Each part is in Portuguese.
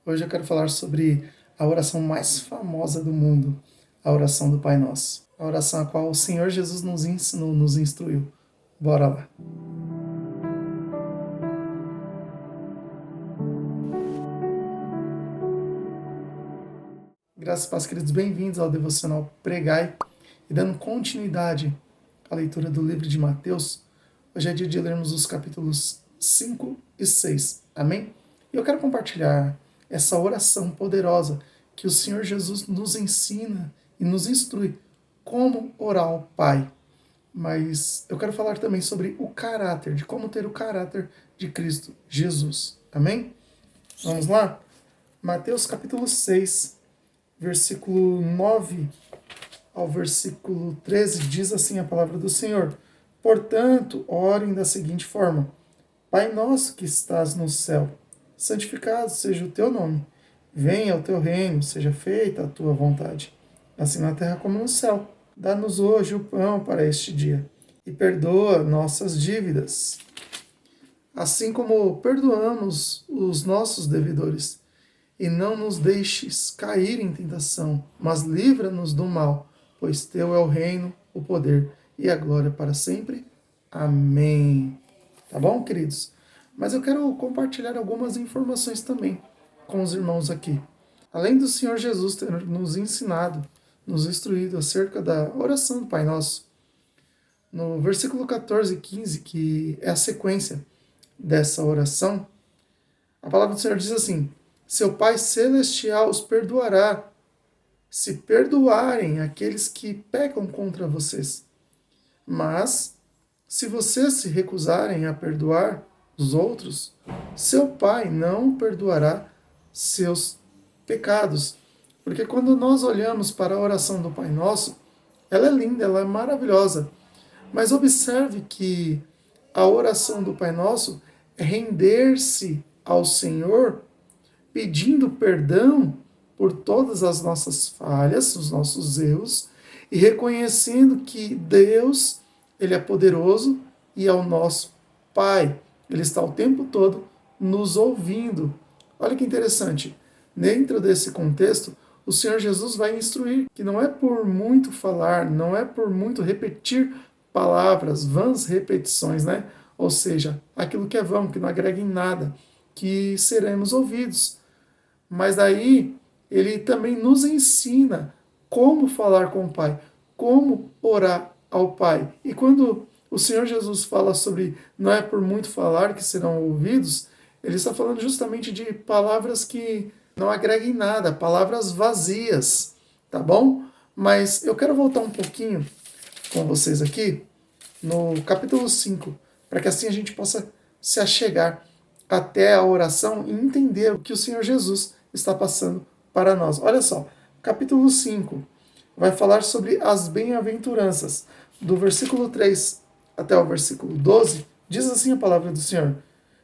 Hoje eu quero falar sobre a oração mais famosa do mundo, a oração do Pai Nosso. A oração a qual o Senhor Jesus nos ensinou, nos instruiu. Bora lá. Graças e paz, queridos, bem-vindos ao Devocional Pregai. E dando continuidade à leitura do livro de Mateus, hoje é dia de lermos os capítulos 5 e 6. Amém? E eu quero compartilhar essa oração poderosa que o Senhor Jesus nos ensina e nos instrui como orar ao Pai. Mas eu quero falar também sobre o caráter, de como ter o caráter de Cristo Jesus. Amém? Vamos lá? Mateus capítulo 6, versículo 9 ao versículo 13, diz assim a palavra do Senhor: Portanto, orem da seguinte forma: Pai nosso que estás no céu, santificado seja o teu nome. Venha o teu reino, seja feita a tua vontade, assim na terra como no céu. Dá-nos hoje o pão para este dia, e perdoa nossas dívidas, assim como perdoamos os nossos devedores. E não nos deixes cair em tentação, mas livra-nos do mal, pois teu é o reino, o poder e a glória para sempre. Amém. Tá bom, queridos? Mas eu quero compartilhar algumas informações também com os irmãos aqui. Além do Senhor Jesus ter nos ensinado, nos instruído acerca da oração do Pai Nosso, no versículo 14 e 15, que é a sequência dessa oração, a palavra do Senhor diz assim: Seu Pai Celestial os perdoará, se perdoarem aqueles que pecam contra vocês. Mas, se vocês se recusarem a perdoar os outros, seu Pai não perdoará seus pecados. Porque quando nós olhamos para a oração do Pai Nosso, ela é linda, ela é maravilhosa. Mas observe que a oração do Pai Nosso é render-se ao Senhor, pedindo perdão por todas as nossas falhas, os nossos erros, e reconhecendo que Deus, Ele é poderoso e é o nosso Pai. Ele está o tempo todo nos ouvindo. Olha que interessante. Dentro desse contexto, o Senhor Jesus vai instruir que não é por muito falar, não é por muito repetir palavras, vãs repetições, né? Ou seja, aquilo que é vão, que não agrega em nada, que seremos ouvidos. Mas daí ele também nos ensina como falar com o Pai, como orar ao Pai. E quando o Senhor Jesus fala sobre não é por muito falar que serão ouvidos, ele está falando justamente de palavras que não agreguem nada, palavras vazias, tá bom? Mas eu quero voltar um pouquinho com vocês aqui no capítulo 5, para que assim a gente possa se achegar até a oração e entender o que o Senhor Jesus está passando para nós. Olha só, capítulo 5 vai falar sobre as bem-aventuranças. Do versículo 3 até o versículo 12, diz assim a palavra do Senhor: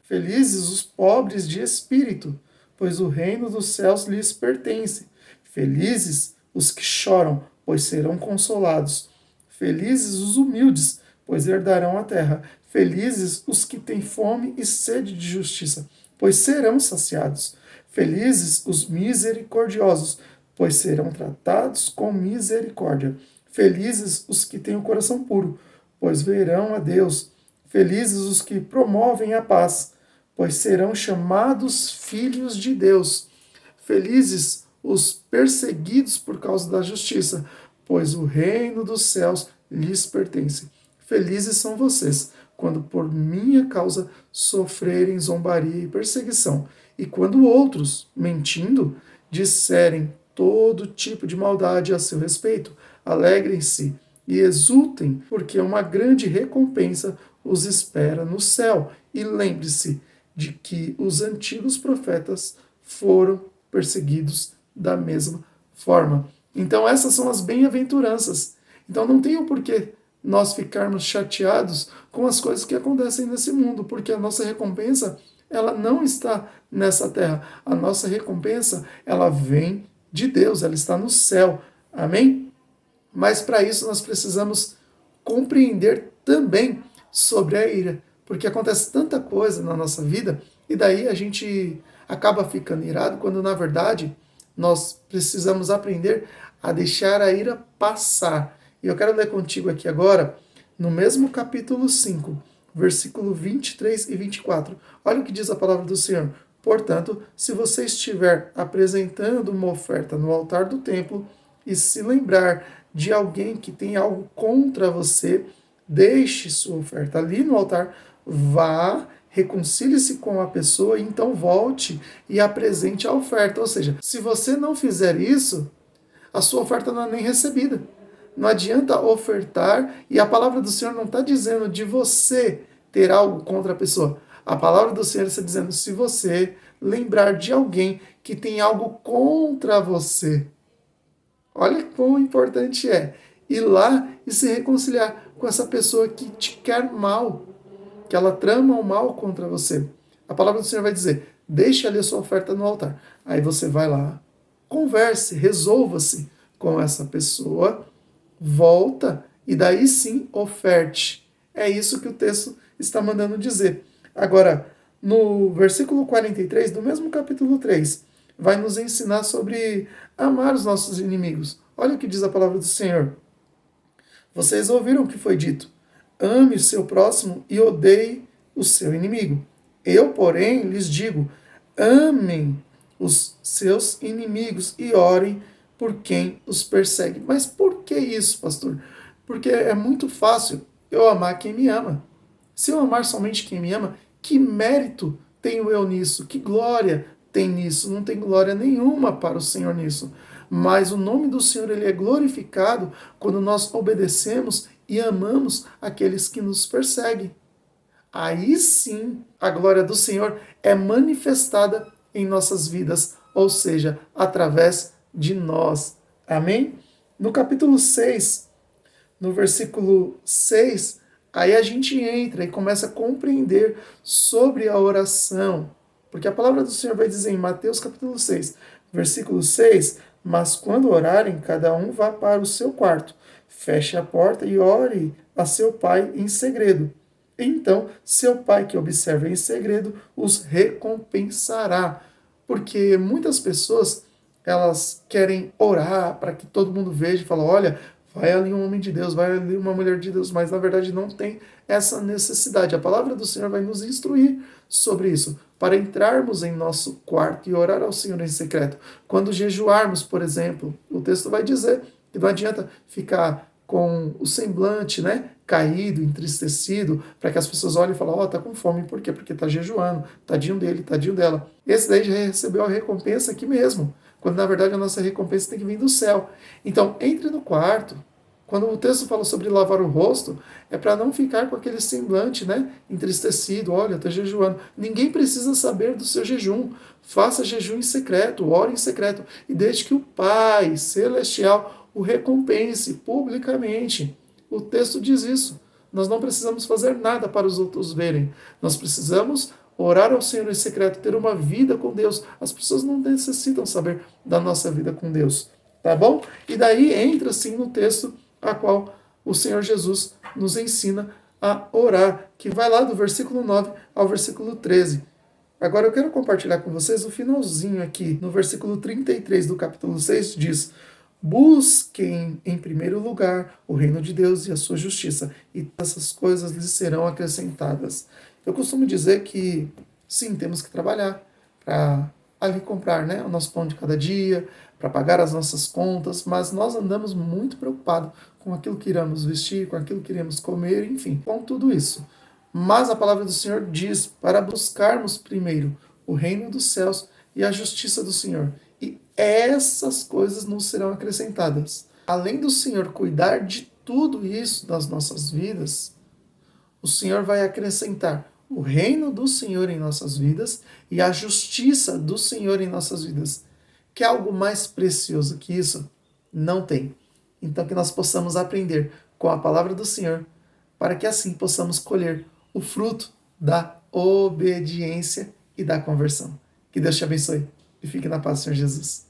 Felizes os pobres de espírito, pois o reino dos céus lhes pertence. Felizes os que choram, pois serão consolados. Felizes os humildes, pois herdarão a terra. Felizes os que têm fome e sede de justiça, pois serão saciados. Felizes os misericordiosos, pois serão tratados com misericórdia. Felizes os que têm o coração puro, pois verão a Deus. Felizes os que promovem a paz, pois serão chamados filhos de Deus. Felizes os perseguidos por causa da justiça, pois o reino dos céus lhes pertence. Felizes são vocês, quando por minha causa sofrerem zombaria e perseguição, e quando outros, mentindo, disserem todo tipo de maldade a seu respeito. Alegrem-se e exultem, porque uma grande recompensa os espera no céu. E lembre-se de que os antigos profetas foram perseguidos da mesma forma. Então essas são as bem-aventuranças. Então não tem o porquê nós ficarmos chateados com as coisas que acontecem nesse mundo, porque a nossa recompensa, ela não está nessa terra. A nossa recompensa, ela vem de Deus, ela está no céu. Amém? Mas para isso nós precisamos compreender também sobre a ira, porque acontece tanta coisa na nossa vida e daí a gente acaba ficando irado, quando na verdade nós precisamos aprender a deixar a ira passar. E eu quero ler contigo aqui agora, no mesmo capítulo 5, versículo 23 e 24. Olha o que diz a palavra do Senhor. Portanto, se você estiver apresentando uma oferta no altar do templo e se lembrar de alguém que tem algo contra você, deixe sua oferta ali no altar, vá, reconcilie-se com a pessoa e então volte e apresente a oferta. Ou seja, se você não fizer isso, a sua oferta não é nem recebida. Não adianta ofertar, e a palavra do Senhor não está dizendo de você ter algo contra a pessoa. A palavra do Senhor está dizendo se você lembrar de alguém que tem algo contra você. Olha quão importante é ir lá e se reconciliar com essa pessoa que te quer mal, que ela trama o mal contra você. A palavra do Senhor vai dizer, deixe ali a sua oferta no altar. Aí você vai lá, converse, resolva-se com essa pessoa, volta e daí sim oferte. É isso que o texto está mandando dizer. Agora, no versículo 43 do mesmo capítulo 3, vai nos ensinar sobre amar os nossos inimigos. Olha o que diz a palavra do Senhor. Vocês ouviram o que foi dito. Ame o seu próximo e odeie o seu inimigo. Eu, porém, lhes digo, amem os seus inimigos e orem por quem os persegue. Mas por que isso, pastor? Porque é muito fácil eu amar quem me ama. Se eu amar somente quem me ama, que mérito tenho eu nisso? Que glória tem nisso? Não tem glória nenhuma para o Senhor nisso. Mas o nome do Senhor ele é glorificado quando nós obedecemos e amamos aqueles que nos perseguem. Aí sim a glória do Senhor é manifestada em nossas vidas, ou seja, através de nós. Amém? No capítulo 6, no versículo 6, aí a gente entra e começa a compreender sobre a oração. Porque a palavra do Senhor vai dizer em Mateus capítulo 6, versículo 6, mas quando orarem, cada um vá para o seu quarto, feche a porta e ore a seu pai em segredo. Então, seu pai que observa em segredo os recompensará. Porque muitas pessoas, elas querem orar para que todo mundo veja e fala, olha, vai ali um homem de Deus, vai ali uma mulher de Deus, mas na verdade não tem essa necessidade. A palavra do Senhor vai nos instruir sobre isso, para entrarmos em nosso quarto e orar ao Senhor em secreto. Quando jejuarmos, por exemplo, o texto vai dizer que não adianta ficar com o semblante, né, caído, entristecido, para que as pessoas olhem e falem, ó, tá com fome, por quê? Porque tá jejuando, tadinho dele, tadinho dela. Esse daí já recebeu a recompensa aqui mesmo, quando na verdade a nossa recompensa tem que vir do céu. Então, entre no quarto. Quando o texto fala sobre lavar o rosto, é para não ficar com aquele semblante, né, entristecido, olha, eu tô jejuando. Ninguém precisa saber do seu jejum. Faça jejum em secreto, ore em secreto, e deixe que o Pai Celestial o recompense publicamente. O texto diz isso. Nós não precisamos fazer nada para os outros verem. Nós precisamos orar ao Senhor em secreto, ter uma vida com Deus. As pessoas não necessitam saber da nossa vida com Deus. Tá bom? E daí entra sim no texto a qual o Senhor Jesus nos ensina a orar, que vai lá do versículo 9 ao versículo 13. Agora eu quero compartilhar com vocês o finalzinho aqui, no versículo 33 do capítulo 6, diz: busquem em primeiro lugar o reino de Deus e a sua justiça, e essas coisas lhes serão acrescentadas. Eu costumo dizer que, sim, temos que trabalhar para ali comprar, né, o nosso pão de cada dia, para pagar as nossas contas, mas nós andamos muito preocupados com aquilo que iremos vestir, com aquilo que iremos comer, enfim, com tudo isso. Mas a palavra do Senhor diz para buscarmos primeiro o reino dos céus e a justiça do Senhor. E essas coisas nos serão acrescentadas. Além do Senhor cuidar de tudo isso das nossas vidas, o Senhor vai acrescentar o reino do Senhor em nossas vidas e a justiça do Senhor em nossas vidas. Que algo mais precioso que isso? Não tem. Então que nós possamos aprender com a palavra do Senhor, para que assim possamos colher o fruto da obediência e da conversão. Que Deus te abençoe e fique na paz do Senhor Jesus.